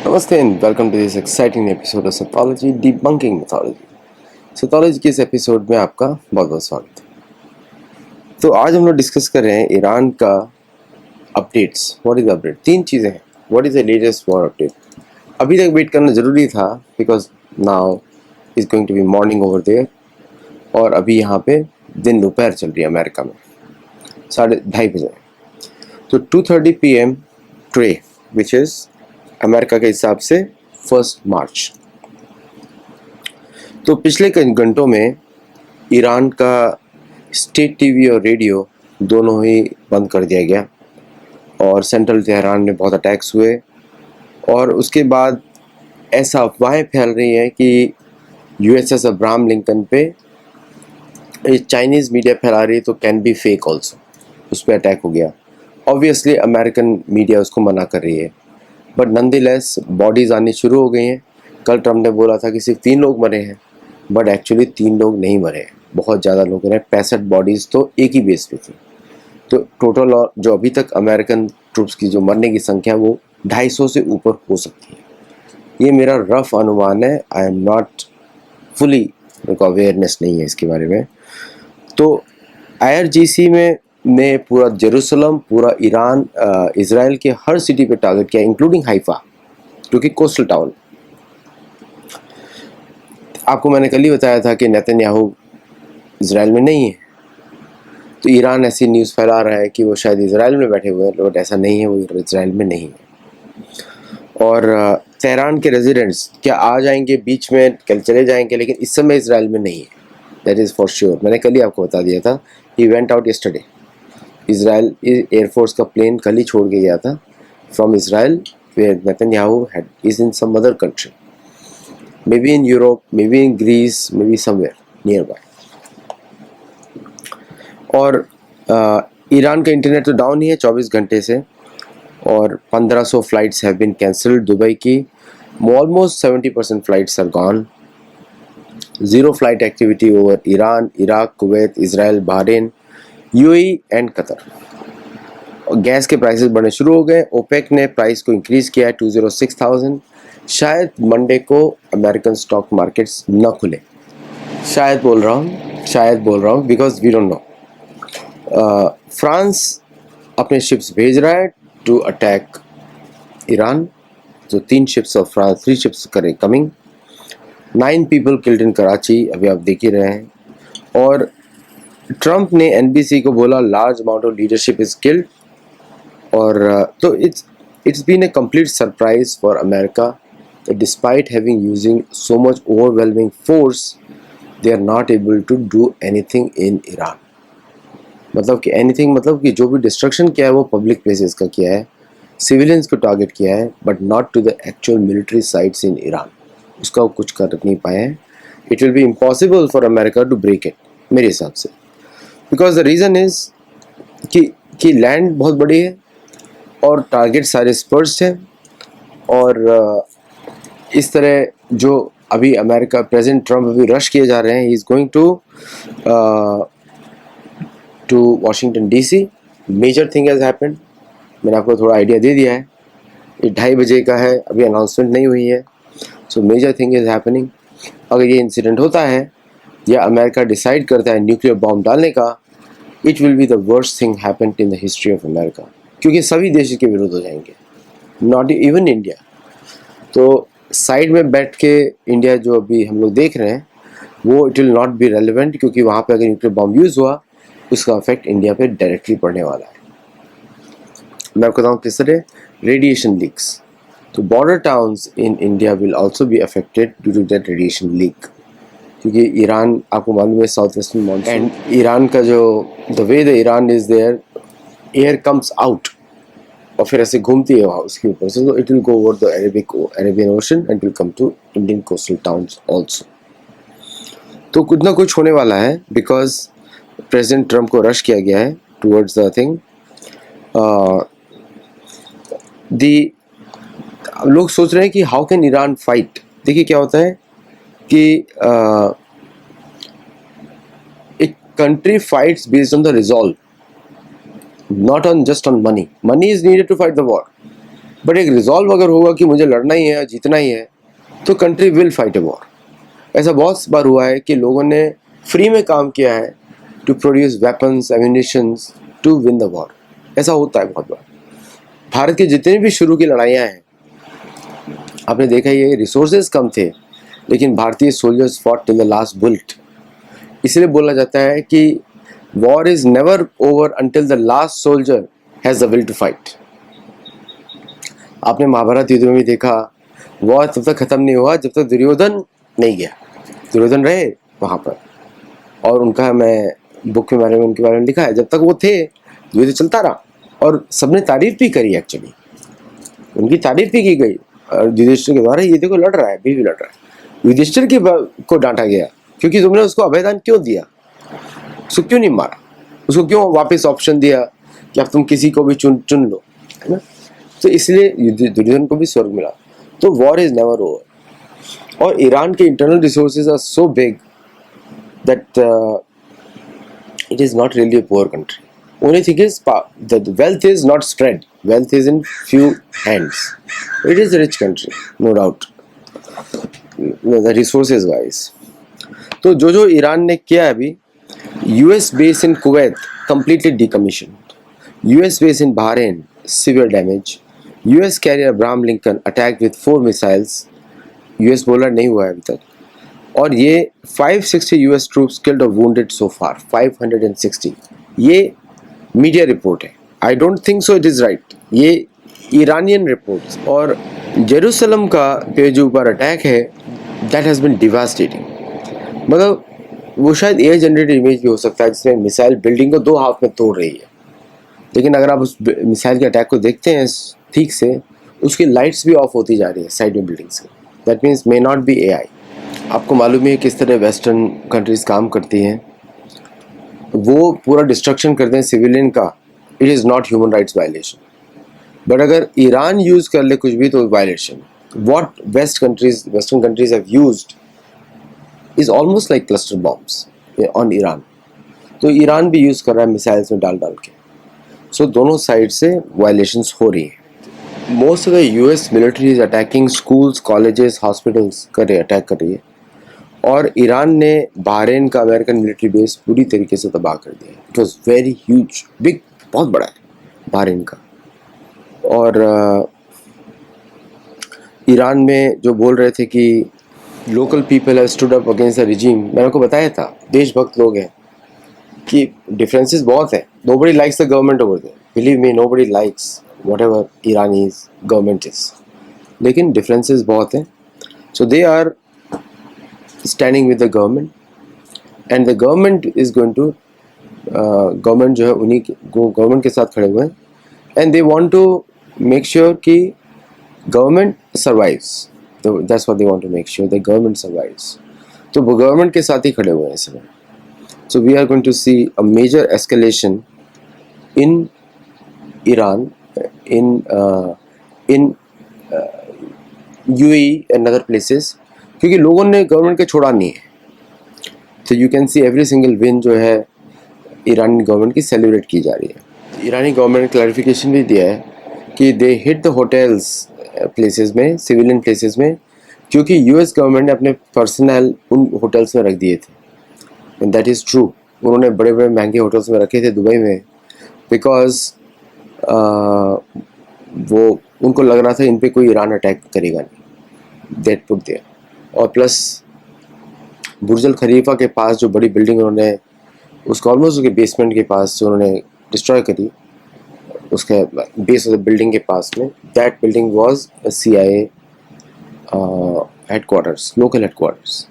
Namaste and welcome to this exciting episode of Sathology Debunking Mythology. Sathology के इस episode में आपका बहुत बहुत स्वागत है। तो आज हम लोग डिस्कस कर रहे हैं ईरान का अपडेट्स। What is update? तीन चीज़ें हैं। What is the latest war update? अभी तक वेट करना ज़रूरी था because now is going to be morning over there, और अभी यहाँ पे दिन दोपहर चल रही है अमेरिका में, 2:30 बजे। तो 2:30 PM today, which is America के हिसाब से 1 मार्च। तो पिछले कई घंटों में ईरान का स्टेट टीवी और रेडियो दोनों ही बंद कर दिया गया और सेंट्रल तेहरान में बहुत अटैक्स हुए, और उसके बाद ऐसा अफवाहें फैल रही हैं कि यूएसएस अब्राहम लिंकन पे चाइनीज़ मीडिया फैला रही है तो कैन बी फेक ऑल्सो, उस पर अटैक हो गया। ऑब्वियसली अमेरिकन मीडिया उसको मना कर रही है, बट नंदीलेस बॉडीज़ आनी शुरू हो गई हैं। कल ट्रम्प ने बोला था कि सिर्फ 3 लोग मरे हैं, बट एक्चुअली 3 लोग नहीं मरे हैं, बहुत ज़्यादा लोग मरे। 65 बॉडीज़ तो एक ही बेस पे थी। तो टोटल जो अभी तक अमेरिकन ट्रूप्स की जो मरने की संख्या वो 250 से ऊपर हो सकती है। ये मेरा रफ अनुमान है। आई एम नॉट फुली, मेरे को अवेयरनेस नहीं है इसके बारे में। तो IRGC में ने पूरा जेरूसलम, पूरा ईरान, इसराइल के हर सिटी पे टारगेट किया, इंक्लूडिंग हाइफा, जो कि कोस्टल टाउन। आपको मैंने कल ही बताया था कि नेतन्याहू इसराइल में नहीं है, तो ईरान ऐसी न्यूज़ फैला रहा है कि वो शायद इसराइल में बैठे हुए हैं, बट ऐसा नहीं है, वो इसराइल में नहीं है। और तेहरान के रेजिडेंट्स क्या आ जाएंगे बीच में, कल चले जाएंगे, लेकिन इस समय इसराइल में नहीं है, दैट इज़ फॉर श्योर। मैंने कल ही आपको बता दिया था, he went out yesterday. Israel air force का प्लेन कल ही छोड़ के गया था from Israel, where Netanyahu is in some other country, maybe in Europe, maybe in Greece, maybe somewhere nearby. और ईरान का इंटरनेट तो डाउन ही है 24 घंटे से, और 1500 flights have been cancelled Dubai की। Almost 70% flights are gone. Zero flight activity over Iran, Iraq, Kuwait, Israel, Bahrain, UAE and Qatar. और गैस के प्राइसेस बढ़ने शुरू हो गए। ओपेक ने प्राइस को इंक्रीज़ किया है 206,000। शायद मंडे को अमेरिकन स्टॉक मार्केट्स न खुले, शायद बोल रहा हूँ because we don't know. France अपने शिप्स भेज रहा है टू अटैक ईरान। जो 3 शिप्स ऑफ फ्रांस, 3 शिप्स करे coming. 9 people killed in Karachi, अभी आप देख ही रहे हैं। और ट्रम्प ने NBC को बोला large amount of leadership is killed. और तो it's been a complete surprise for America that despite having using so much overwhelming force, they are not able to do anything in Iran. मतलब कि anything मतलब कि जो भी destruction किया है वो पब्लिक प्लेसेस का किया है, सिविलियंस को टारगेट किया है, but not to the actual military sites in Iran. उसका वो कुछ कर नहीं पाए हैं। It will be impossible for America to break it, मेरे हिसाब से, बिकॉज द रीज़न इज़ कि लैंड बहुत बड़ी है और टारगेट सारे स्पर्स हैं। और इस तरह जो अभी अमेरिका प्रेसिडेंट ट्रम्प अभी रश किए जा रहे हैं, he is going to Washington DC। Major thing has happened. मैंने आपको थोड़ा आइडिया दे दिया है। ये 2:30 बजे का है, अभी अनाउंसमेंट नहीं हुई है। So major thing is happening. अगर ये इंसिडेंट होता है या अमेरिका डिसाइड करता है न्यूक्लियर बॉम्ब डालने का, it will be the worst thing happened in the history of America, क्योंकि सभी देश के विरुद्ध हो जाएंगे, नॉट इवन इंडिया। तो साइड में बैठ के इंडिया जो अभी हम लोग देख रहे हैं वो it will not be relevant, क्योंकि वहाँ पे अगर न्यूक्लियर बॉम्ब यूज़ हुआ उसका इफेक्ट इंडिया पे डायरेक्टली पड़ने वाला है। मैं आपको बताऊँ किस तरह, रेडिएशन लीक्स। तो border towns in India will also be affected due to that radiation leak, क्योंकि ईरान आपको मालूम है south western monsoon, and Iran का जो the way the Iran is there, air comes out और फिर ऐसे घूमती है वहाँ उसके ऊपर से, तो it will go over the Arabian ocean and will come to Indian coastal towns also. तो कुछ ना कुछ होने वाला है, बिकॉज प्रेसिडेंट ट्रम्प को रश किया गया है टूवर्ड्स द थिंग। लोग सोच रहे हैं कि हाउ कैन ईरान फाइट। देखिए क्या होता है कि एक country fights based on the resolve, not on just on money. Money is needed to fight the war, but एक रिजॉल्व अगर होगा कि मुझे लड़ना ही है, जीतना ही है, तो country will fight a war. ऐसा बहुत बार हुआ है कि लोगों ने फ्री में काम किया है to produce weapons, ammunitions to win the war. ऐसा होता है बहुत बार। भारत के जितने भी शुरू की लड़ाइयाँ हैं, आपने देखा ये रिसोर्सेज कम थे, लेकिन भारतीय soldiers fought till the last bullet. इसलिए बोला जाता है कि war is never over until the last soldier has the will to fight. आपने महाभारत युद्ध में भी देखा, वॉर तब तक खत्म नहीं हुआ जब तक दुर्योधन नहीं गया। दुर्योधन रहे वहाँ पर, और उनका मैं बुक के बारे में, उनके बारे में लिखा है, जब तक वो थे युद्ध चलता रहा और सबने तारीफ भी करी। एक्चुअली उनकी तारीफ भी की गई युधिष्ठिर के द्वारा, ये देखो लड़ रहा है, अभी भी लड़ रहा है। युधिष्ठिर को डांटा गया क्योंकि तुमने उसको अभयदान क्यों दिया, उसको क्यों नहीं मारा, उसको क्यों वापस ऑप्शन दिया कि अब तुम किसी को भी चुन लो, है ना। तो इसलिए दुर्योधन को भी स्वर्ग मिला। तो वॉर इज नेवर ओवर। और ईरान के internal resources are so big that it is not really a poor country. Only thing is the wealth is not spread. Wealth is in few hands. It is a rich country, no doubt. The resources wise. तो जो Iran ने किया अभी, US base in Kuwait completely decommissioned. US base in Bahrain severe damage. US carrier Abraham Lincoln attacked with 4 missiles. US बोला नहीं हुआ है अभी तक। और ये 560 US ट्रूप्स किल्ड और वुंडेड सो फार, 560। ये मीडिया रिपोर्ट है, I don't think so it is right, ये ईरानियन रिपोर्ट्स। और जेरूसलम का पे जो ऊपर अटैक है, दैट हैज़ बिन डिवास्टेटिंग। मतलब वो शायद एयर जनरेटेड इमेज भी हो सकता है जिसमें मिसाइल बिल्डिंग को 2 हाफ में तोड़ रही है, लेकिन अगर आप उस मिसाइल के अटैक को देखते हैं ठीक से, उसकी लाइट्स भी ऑफ होती जा रही है साइड में बिल्डिंग्स की। That means may not be AI। आपको मालूम है किस तरह वेस्टर्न कंट्रीज काम करती हैं, वो पूरा डिस्ट्रक्शन करते हैं सिविलियन का। It is not human rights violation, but अगर ईरान यूज़ कर ले कुछ भी तो violation. What western countries have used is almost like cluster bombs on Iran. तो ईरान भी यूज़ कर रहा है मिसाइल्स में डाल के। सो दोनों साइड से वायलेशंस हो रही है। Most of the US military is attacking schools, colleges, hospitals attack कर रही है। और ईरान ने बहरीन का अमेरिकन मिलिट्री बेस पूरी तरीके से तबाह कर दिया। It was very huge, big, बहुत बड़ा है बहरीन का। और ईरान में जो बोल रहे थे कि local people have stood up against the regime, मैंने आपको बताया था देशभक्त लोग हैं कि डिफरेंसेस बहुत हैं। Nobody likes the government over there, believe me, nobody likes whatever Iranians government is, लेकिन डिफरेंसेस बहुत हैं। So they are standing with the government and the government is going to government जो है उन्हीं गवर्नमेंट के साथ खड़े हुए हैं and they want to make sure कि government survives. That's what they want to make sure, the government survives. तो वो गवर्नमेंट के साथ ही खड़े हुए हैं इस समय। So we are going to see a major escalation in Iran, in UAE and other places, क्योंकि लोगों ने गवर्नमेंट को छोड़ा नहीं है। तो you can see every single win जो है ईरानी गवर्नमेंट की सेलिब्रेट की जा रही है। ईरानी गवर्नमेंट ने क्लैरिफिकेशन भी दिया है कि दे हिट द होटल्स प्लेसेस में, सिविलियन प्लेसेस में, क्योंकि US गवर्नमेंट ने अपने पर्सनल उन होटल्स में रख दिए थे। एंड दैट इज़ ट्रू, उन्होंने बड़े बड़े महंगे होटल्स में रखे थे दुबई में, बिकॉज वो उनको लग रहा था इन पे कोई ईरान अटैक करेगा नहीं, दैट पुट देयर। और प्लस बुर्ज अल खलीफा के पास जो बड़ी बिल्डिंग उन्होंने, उसको ऑलमोस्ट उसके बेसमेंट के पास जो उन्होंने डिस्ट्रॉय करी, उसके बेस ऑफ द बिल्डिंग के पास में, that building was CIA headquarters, local headquarters.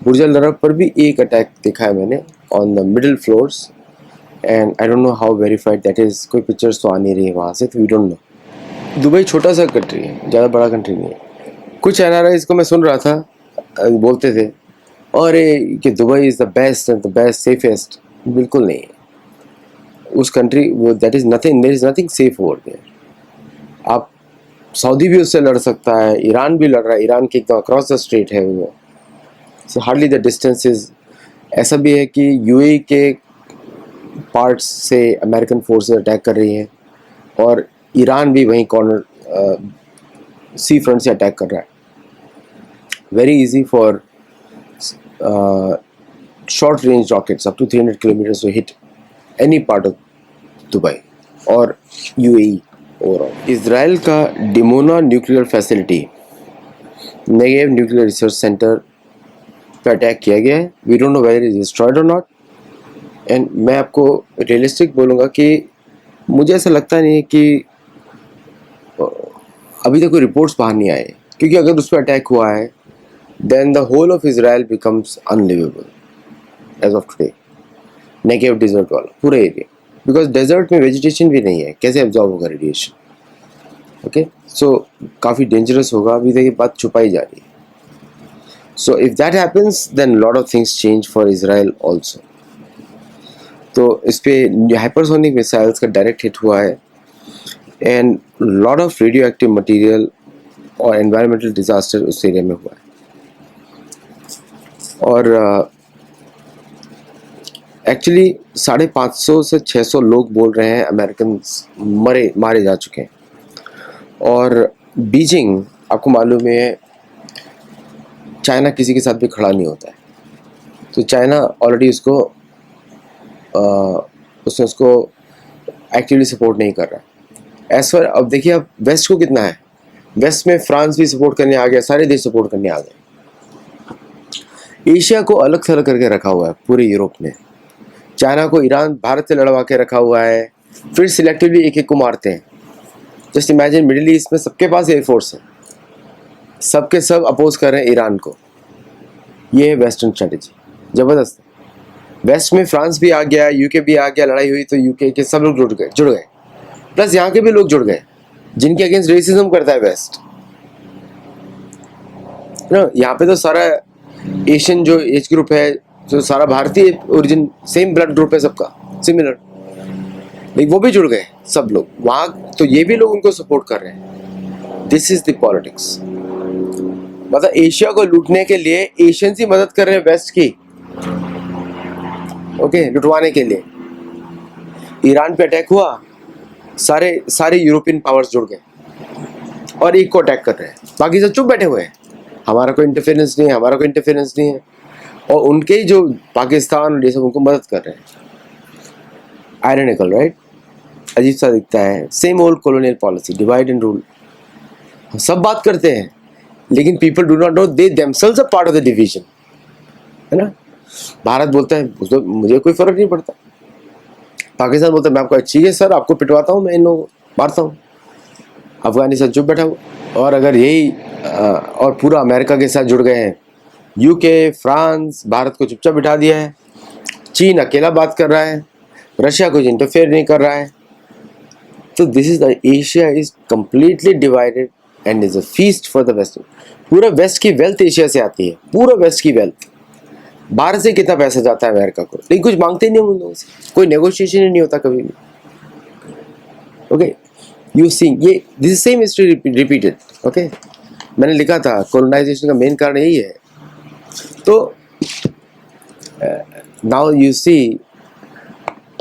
Burj Al Arab पर भी एक अटैक देखा है मैंने on the middle floors, and I don't know how verified that is. कोई पिक्चर्स तो आ नहीं रही है वहाँ से, तो वी डोंट नो। दुबई छोटा सा कंट्री है, ज़्यादा बड़ा कंट्री नहीं है। कुछ NRIs को मैं सुन रहा था, बोलते थे अरे कि Dubai is the best and the best safest. बिल्कुल नहीं है उस कंट्री, वो that is nothing, there is nothing safe over there. आप सऊदी भी उससे लड़ सकता है, ईरान भी लड़ रहा है, ईरान के एकदम अक्रॉस द स्ट्रेट है वो। सो हार्डली द डिस्टेंसेस। ऐसा भी है कि UAE के पार्ट्स से अमेरिकन फोर्सेस अटैक कर रही हैं और ईरान भी वहीं कॉर्नर सी फ्रंट से अटैक कर रहा है. Very easy for short range rockets up to 300 kilometers to hit any part of Dubai or UAE overall. Israel का Dimona nuclear facility, Negev nuclear research centre पे अटैक किया गया है. We don't know whether it is destroyed और not. And मैं आपको realistic बोलूँगा कि मुझे ऐसा लगता नहीं है कि अभी तक कोई रिपोर्ट्स बाहर नहीं आए, क्योंकि अगर उस पर अटैक हुआ है then the whole of Israel becomes unlivable as of today. Negev desert वाला पूरा एरिया, बिकॉज डेजर्ट में वेजिटेशन भी नहीं है, कैसे एब्जॉर्ब होगा रेडिएशन. ओके, सो काफ़ी डेंजरस होगा. अभी तक ये बात छुपाई जा रही है. So if that happens then lot of things change for Israel also. तो इस पर हाइपरसोनिक मिसाइल्स का डायरेक्ट हिट हुआ है and lot of radioactive material और एनवायरमेंटल डिजास्टर उस एरिया में हुआ है. और एक्चुअली 550 से 600 लोग बोल रहे हैं अमेरिकन मारे जा चुके हैं. और बीजिंग, आपको मालूम है चाइना किसी के साथ भी खड़ा नहीं होता है. तो चाइना ऑलरेडी उसने उसको एक्टिवली सपोर्ट नहीं कर रहा है. एज फॉर अब देखिए अब वेस्ट को कितना है. वेस्ट में फ्रांस भी सपोर्ट करने आ गया, सारे देश सपोर्ट करने आ गए. एशिया को अलग थलग करके रखा हुआ है पूरे यूरोप ने. चाइना को ईरान भारत से लड़वा के रखा हुआ है, फिर सिलेक्टिवली एक एक को मारते हैं. जस्ट इमेजिन मिडिल ईस्ट में सबके पास एयरफोर्स है, सबके सब अपोज कर रहे हैं ईरान को. ये है वेस्टर्न स्ट्रेटेजी, ज़बरदस्त. वेस्ट में फ्रांस भी आ गया, यूके भी आ गया. लड़ाई हुई तो यूके के सब लोग जुड़ गए, प्लस यहाँ के भी लोग जुड़ गए जिनके अगेंस्ट रेसिज्म करता है वेस्ट. यहाँ पे तो सारा एशियन जो एज ग्रुप है, जो सारा भारतीय ओरिजिन, सेम ब्लड ग्रुप है सबका, सिमिलर. लेकिन वो भी जुड़ गए सब लोग वहाँ, तो ये भी लोग उनको सपोर्ट कर रहे हैं. This is the politics. मतलब एशिया को लूटने के लिए एशियंस ही मदद कर रहे हैं वेस्ट की, ओके, लुटवाने के लिए. ईरान पे अटैक हुआ, सारे यूरोपियन पावर्स जुड़ गए और एक को अटैक कर रहे हैं. बाकी सब चुप बैठे हुए हैं, हमारा कोई इंटरफेरेंस नहीं है, हमारा कोई इंटरफेरेंस नहीं है. और उनके ही जो पाकिस्तान और ये सब उनको मदद कर रहे हैं. Ironical, right? अजीब सा दिखता है. Same old colonial policy, divide and rule. सब बात करते हैं लेकिन people do not know they themselves a part of the division, है ना. भारत बोलता है मुझे कोई फर्क नहीं पड़ता. पाकिस्तान बोलता है मैं आपको ठीक है सर, आपको पिटवाता हूँ, मैं इन लोगों मारता हूँ. अफगानिस्तान चुप बैठा हुआ. और अगर यही और पूरा अमेरिका के साथ जुड़ गए हैं, यूके, फ्रांस, भारत को चुपचाप बिठा दिया है. चीन अकेला बात कर रहा है, रशिया कुछ इंटरफेयर नहीं कर रहा है. तो this is the Asia is completely divided and is a feast for the west. पूरा वेस्ट की वेल्थ एशिया से आती है, पूरा वेस्ट की वेल्थ. बाहर से कितना पैसा जाता है अमेरिका को, लेकिन कुछ मांगते नहीं उन लोगों से, कोई नेगोशिएशन ही नहीं होता कभी भी. ओके, यू सी ये this same history repeated. Okay, मैंने लिखा था कॉलोनाइजेशन का मेन कारण यही है. तो नाउ यू सी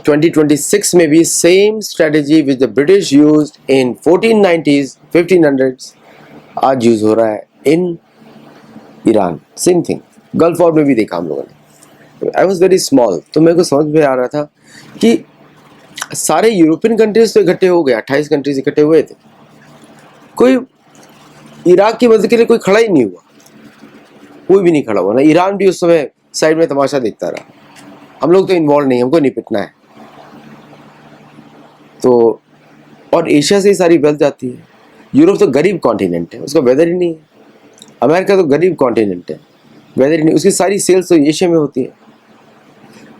2026 में भी same strategy which the British used in 1490s 1500s आज यूज हो रहा है in Iran. Same thing gulf war में भी देखा हम लोगों ने. आई वॉज वेरी स्मॉल, तो मेरे को समझ में आ रहा था कि सारे यूरोपियन कंट्रीज तो इकट्ठे हो गए, 28 कंट्रीज इकट्ठे हुए थे. कोई इराक की मदद के लिए कोई खड़ा ही नहीं हुआ, कोई भी नहीं खड़ा हुआ ना. ईरान भी उस समय साइड में तमाशा देखता रहा. हम लोग तो इन्वॉल्व नहीं, हमको नहीं पिटना है. तो और एशिया से ही सारी वेल्थ जाती है. यूरोप तो गरीब कॉन्टिनेंट है, उसका वेदर ही नहीं है. अमेरिका तो गरीब कॉन्टिनेंट है, वेदर ही नहीं. उसकी सारी सेल्स तो एशिया में होती है.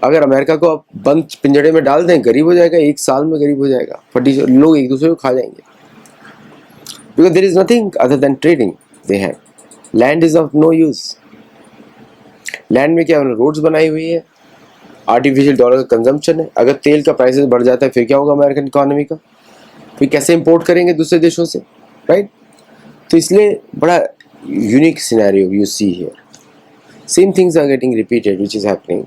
अगर अमेरिका को आप बंद पिंजड़े में डाल दें, गरीब हो जाएगा, एक साल में गरीब हो जाएगा. फटी लोग एक दूसरे को खा जाएंगे. Because there is nothing other than trading they have. Land is of no use. Land में क्या रोड्स बनाई हुई है, आर्टिफिशियल डॉलर का कंजम्पशन है. अगर तेल का प्राइसेस बढ़ जाता है फिर क्या होगा अमेरिकन इकोनॉमी का, फिर कैसे इंपोर्ट करेंगे दूसरे देशों से, राइट? तो इसलिए बड़ा unique scenario you see here. Same things are getting repeated which is happening.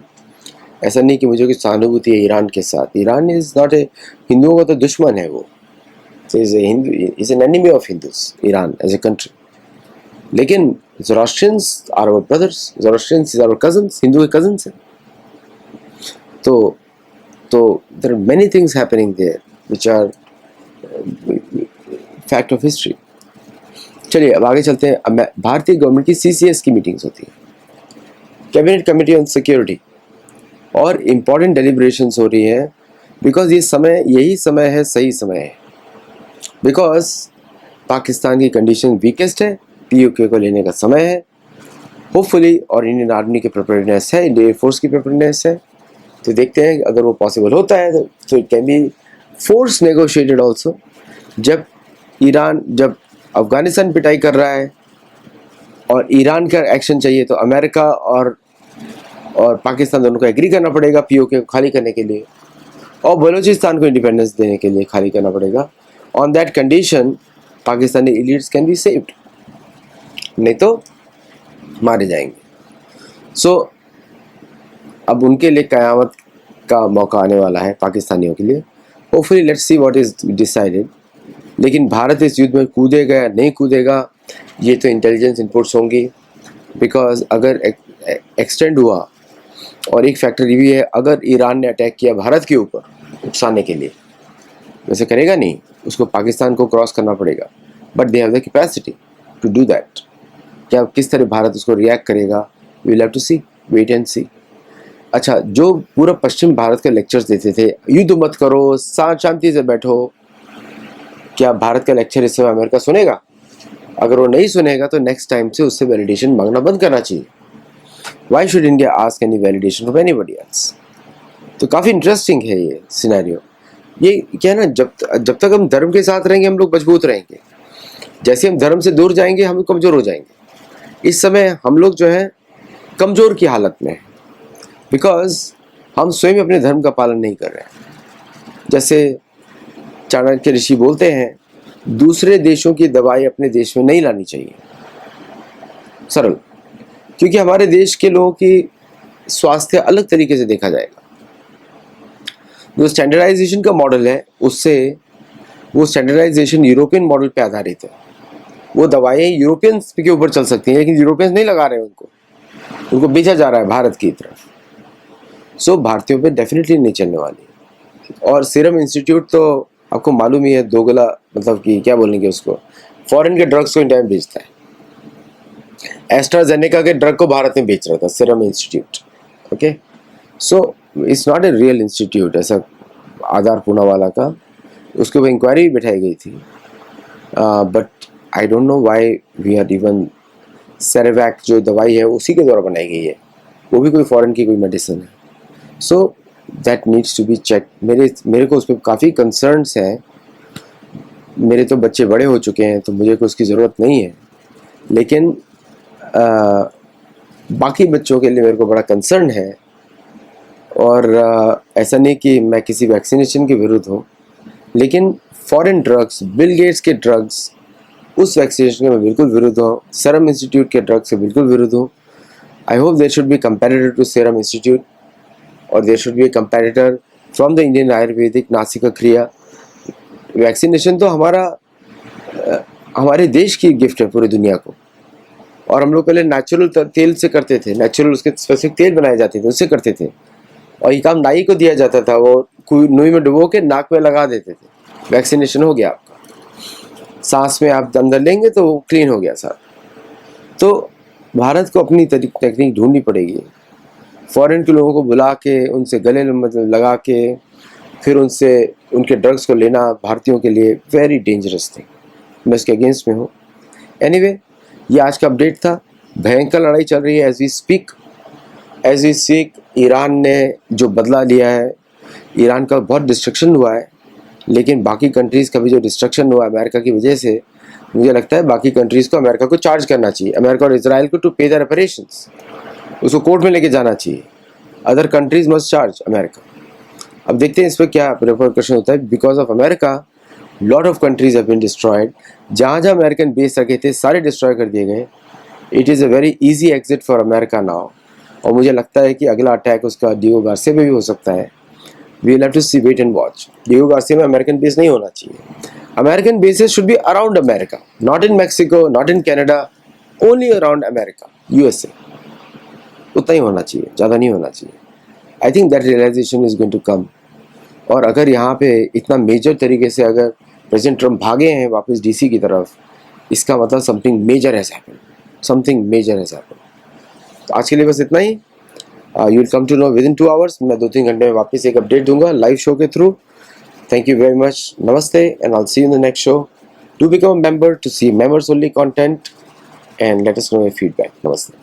ऐसा नहीं कि मुझे कुछ सहानुभूति है ईरान के साथ. ईरान इज नॉट ए, हिंदुओं का तो दुश्मन है वो. So is an enemy of Hindus, Iran as a country. लेकिन Zoroastrians are our brothers, Zoroastrians is our cousins, Hindu के cousins हैं. तो there are many things happening there which are fact of history. चलिए अब आगे चलते हैं. अब भारतीय गवर्नमेंट की CCS की मीटिंग्स होती है, कैबिनेट कमेटी ऑन सिक्योरिटी, और इम्पोर्टेंट डेलिब्रेशंस हो रही है. बिकॉज यही समय है, सही समय है. बिकॉज पाकिस्तान की कंडीशन वीकेस्ट है, POK को लेने का समय है होपफुली, और इंडियन आर्मी की प्रिपेयर्डनेस है, इंडियन एयरफोर्स की प्रिपेयर्डनेस है. तो देखते हैं अगर वो पॉसिबल होता है तो it can be force negotiated also. जब अफगानिस्तान पिटाई कर रहा है और ईरान का एक्शन चाहिए तो अमेरिका और पाकिस्तान दोनों को एग्री करना पड़ेगा POK को खाली करने के लिए, और बलूचिस्तान को इंडिपेंडेंस देने के लिए खाली करना पड़ेगा. On that condition Pakistani elites can be saved, नहीं तो मारे जाएंगे. सो अब उनके लिए कयामत का मौका आने वाला है पाकिस्तानियों के लिए. Hopefully let's see what is decided. लेकिन भारत इस युद्ध में कूदेगा या नहीं कूदेगा ये तो इंटेलिजेंस इनपुट्स होंगी. बिकॉज अगर एक्सटेंड हुआ, और एक फैक्टर ये भी है, अगर ईरान ने अटैक किया भारत के ऊपर उकसाने के लिए, वैसे करेगा नहीं, उसको पाकिस्तान को क्रॉस करना पड़ेगा. But they have the capacity to do that. क्या किस तरह भारत उसको रिएक्ट करेगा, we will have to see, wait and see. अच्छा, जो पूरा पश्चिम भारत के लेक्चर्स देते थे, युद्ध मत करो, शांति से बैठो, क्या भारत का लेक्चर इस समय अमेरिका सुनेगा? अगर वो नहीं सुनेगा तो नेक्स्ट टाइम से उससे वैलिडेशन मांगना बंद करना चाहिए. Why should India ask any validation from anybody else? तो काफ़ी इंटरेस्टिंग है ये सिनेरियो. ये क्या है ना, जब तक हम धर्म के साथ रहेंगे हम लोग मजबूत रहेंगे. जैसे हम धर्म से दूर जाएंगे हम कमज़ोर हो जाएंगे. इस समय हम लोग जो है कमज़ोर की हालत में हैं, बिकॉज हम स्वयं अपने धर्म का पालन नहीं कर रहे हैं. जैसे चाणक्य ऋषि बोलते हैं, दूसरे देशों की दवाई अपने देश में नहीं लानी चाहिए. सरल, क्योंकि हमारे देश के लोगों की स्वास्थ्य अलग तरीके से देखा जाएगा. जो स्टैंडर्डाइजेशन का मॉडल है उससे, वो स्टैंडर्डाइजेशन यूरोपियन मॉडल पे आधारित है. वो दवाएं यूरोपियंस के ऊपर चल सकती हैं, लेकिन यूरोपियंस नहीं लगा रहे हैं, उनको बेचा जा रहा है भारत की तरफ. सो भारतीयों पे डेफिनेटली नहीं चलने वाली. और सीरम इंस्टीट्यूट तो आपको मालूम ही है, दोगला, मतलब कि क्या बोलेंगे उसको, फॉरेन के ड्रग्स को इंडिया में बेचता है. एस्ट्राजेनेका के ड्रग को भारत में बेच रहा था serum institute. Okay, so it's not a real institute. ऐसा आधार पूनावाला का, उसके ऊपर इंक्वायरी भी बैठाई गई थी. But I don't know why we are even, सेरेवैक जो दवाई है उसी के द्वारा बनाई गई है, वो भी कोई फॉरेन की कोई मेडिसिन है. So that needs to be check. मेरे को उस पर काफ़ी कंसर्न्स हैं. मेरे तो बच्चे बड़े हो चुके हैं तो मुझे को उसकी ज़रूरत नहीं है, लेकिन बाकी बच्चों के लिए मेरे को बड़ा कंसर्न है. और ऐसा नहीं कि मैं किसी वैक्सीनेशन के विरुद्ध हूँ, लेकिन फॉरेन ड्रग्स, बिल गेट्स के ड्रग्स, उस वैक्सीनेशन के मैं बिल्कुल विरुद्ध हूँ. सीरम इंस्टीट्यूट के ड्रग्स से बिल्कुल विरुद्ध हूँ. I hope there should be comparator to serum institute, और there should be a comparator from the Indian Ayurvedic नासिका क्रिया. वैक्सीनेशन तो हमारे देश की गिफ्ट है पूरी दुनिया को. और हम लोग पहले नेचुरल तेल से करते थे, नेचुरल उसके स्पेसिफिक तेल बनाए जाते थे, उससे करते थे. और ये काम नाई को दिया जाता था, वो नोई में डुबो के नाक में लगा देते थे. वैक्सीनेशन हो गया आपका, सांस में आप अंदर लेंगे तो वो क्लीन हो गया सर. तो भारत को अपनी टेक्निक ढूंढनी पड़ेगी. फॉरेन के लोगों को बुला के उनसे गले मतलब लगा के फिर उनसे उनके ड्रग्स को लेना भारतीयों के लिए वेरी डेंजरस थिंग. मैं इसके अगेंस्ट में हूँ. एनीवे, ये आज का अपडेट था. भयंकर लड़ाई चल रही है एज वी स्पीक. ईरान ने जो बदला लिया है, ईरान का बहुत डिस्ट्रक्शन हुआ है, लेकिन बाकी कंट्रीज़ का भी जो डिस्ट्रक्शन हुआ अमेरिका की वजह से, मुझे लगता है बाकी कंट्रीज़ को अमेरिका को चार्ज करना चाहिए, अमेरिका और इजराइल को, टू पे द रेपरेशंस. उसको कोर्ट में लेके जाना चाहिए. Other countries must charge America. अब देखते हैं इस पर क्या रिपरकशन होता है. Because of America lot of countries have been destroyed. जहाँ जहाँ अमेरिकन बेस रखे थे सारे डिस्ट्रॉय कर दिए गए. It is a very easy exit for America now. और मुझे लगता है कि अगला अटैक उसका डियो गार्सिया में भी हो सकता है. We will have to see, wait and watch. Diego Garcia में अमेरिकन बेस नहीं होना चाहिए. American bases should be around America, not in Mexico, not in Canada, only around America, USA. उतना ही होना चाहिए, ज़्यादा नहीं होना चाहिए. I think that realisation is going to come. और अगर यहाँ पे इतना मेजर तरीके से अगर प्रेसिडेंट ट्रम्प भागे हैं वापस डीसी की तरफ, इसका मतलब something major has happened, something major has happened. तो आज के लिए बस इतना ही. You will come to know within 2 hours. मैं 2-3 घंटे में वापस एक अपडेट दूंगा लाइव शो के through. Thank you very much. Namaste, and I'll see you in the next show. Do become a member to see members only content and let us know your feedback. Namaste.